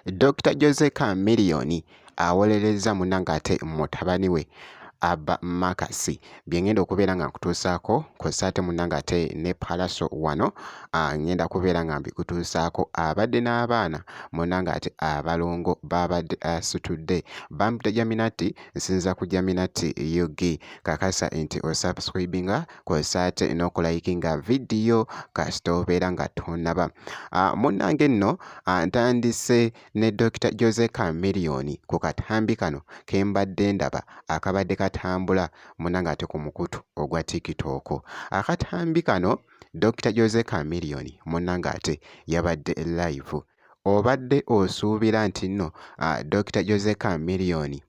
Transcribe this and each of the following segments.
Dr. Jose Chameleone awolereza munnange ate mutabani we Abba Makasi byengenda okubeera nga nkutuusaako kw'ossa ate munnange ate ne Pallaso wano ngenda kubeera nga mbikutuusaako abadde n'abaana munnange ate abalongo babadde asitudde Bambuda Jaminati nsinza ku Jaminati UG kakasa nti osubscribinga kw'ossa ate n'okulayikinga vidiyo kasita obeera nga tonnaba munnange nno ntandise ne Dr. Jose Chameleone ku katambi kano ke mbadde ndaba akabadde katambula munnange ate ku mukutu ogwa TikTok. Akatambi kano Dr. Jose Chameleone munnange ate yabadde live. Obadde osuubira nti nno Dr. Jose Chameleone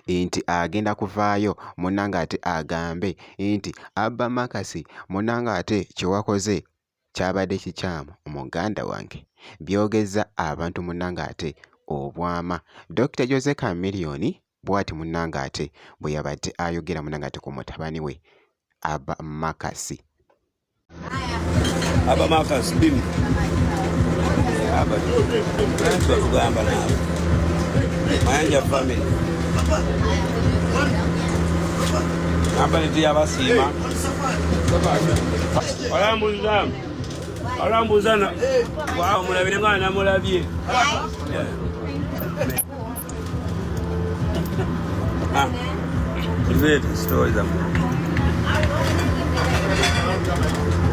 nti agenda kuvaayo munnange ate agambe nti Abba Makasi munnange ate kyewakoze kyabadde kikyamu muganda wange byogeza abantu munnange ate obwama. Dr. Jose Chameleone bw'ati munnange ate bwe yabadde ayogera munnange ate ku mutabani we Abba Makasi. Abba Makasi bimu tugamba naawe Mayanja family abaleti abasiima olambuzana mulabire nga namulabye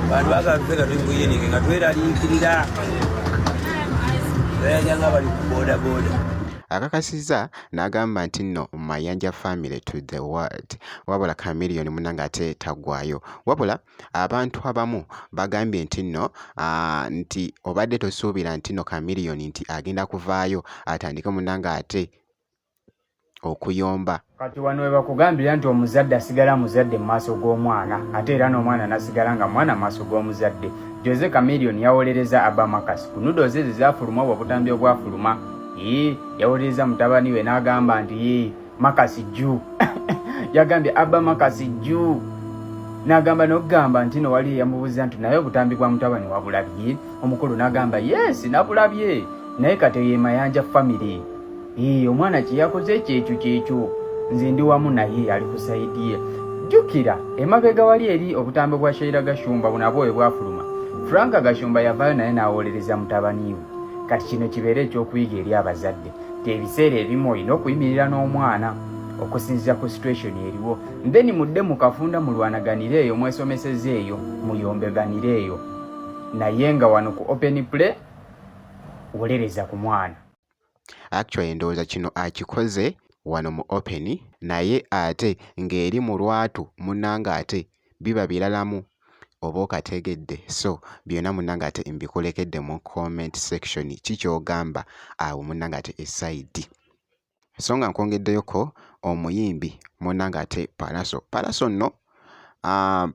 bantu bagafeka tukuyenike nga tweraliikirira ayajanga bali ku bodaboda. Akakasiza n'agamba nti nno Mayanja family to the world wabula Chameleone munnange ate tagwayo wabula abantu abamu bagambye nti nno nti obadde tosuubira nti nno Chameleone nti agenda kuvaayo atandike munnange ate okuyomba. Kati wano we bakugambira nti omuzadde asigala muzadde mu maaso g'omwana ate era n'omwana nasigala nga mwana mu maaso g'omuzadde. Jose Chameleone yawolereza Abba Makasi ku nudozi ezo zaafuluma obutambi obwafuluma yawolereza mutabani we n'agamba nti Makasi jju yagambye Abba Makasi jju n'agamba n'okugamba nti no wali yamubuuza nti naye obutambi bwa mutabani wabulabye omukulu n'agamba yes nabulabye naye kati ye Mayanja family omwana kye yakoze kyekyo nze ndi wamu naye ali ku sayidi ye. Jjukira emabega wali eri obutambi bwa Sheila Gashumba bunabwo bwe bwafuluma Frank Gashumba yavaayo naye n'awolereza mutabani we. Kati kino kibeere ekyokuyiga eri abazadde ti ebiseera ebimu olina okuyimirira n'omwana okusinziira ku situation eriwo then mudde mukafunda mulwanaganire eyo mwesomeseza eyo muyombeganire eyo naye nga wano ku open play wolereza ku mwana. Actually ndowooza kino akikoze wano mu open naye ate ng'eri mu lwatu munnange ate biba biralamu oba okategedde so byonna munnange ate mbikulekedde mu comment section kikyogamba awo munnange ate esaidi so nga nkwongeddeyoko omuyimbi munnange ate Pallaso nno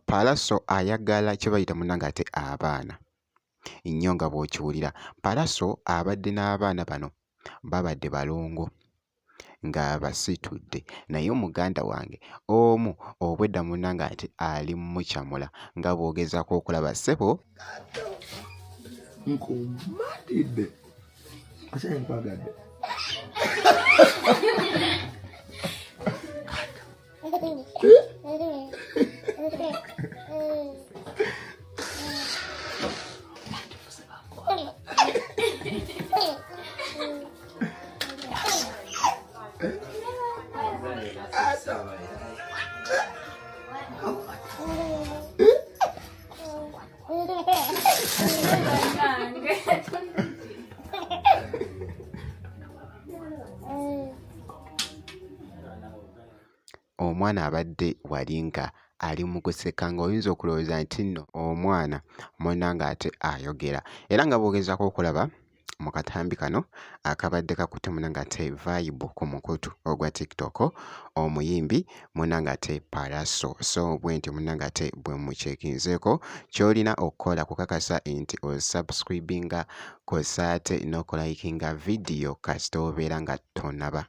Pallaso ayagala kye bayita munnange ate abaana nnyo nga bw'okiwulira. Pallaso abadde n'abaana bano babadde balongo nga basitudde naye omuganda wange omu obwedda munnange ate ali mukyamula nga bw'ogezaako okulaba ssebo nkumatidde ate nkwagadde omwana abadde wali nga ali mu kuseka ng'oyinza okulowooza nti nno omwana munnange ate ayogera era nga bw'ogezaako okulaba mu katambi kano akabadde kakutte munnange ate vibe ku mukutu ogwa TikTok omuyimbi munnange ate Pallaso so bwenti munnange ate bwe mucekinzeeko ky'olina okukola kukakasa nti osubscribinga kw'ossa ate n'okulayikinga vidiyo kasita obeera nga tonnaba.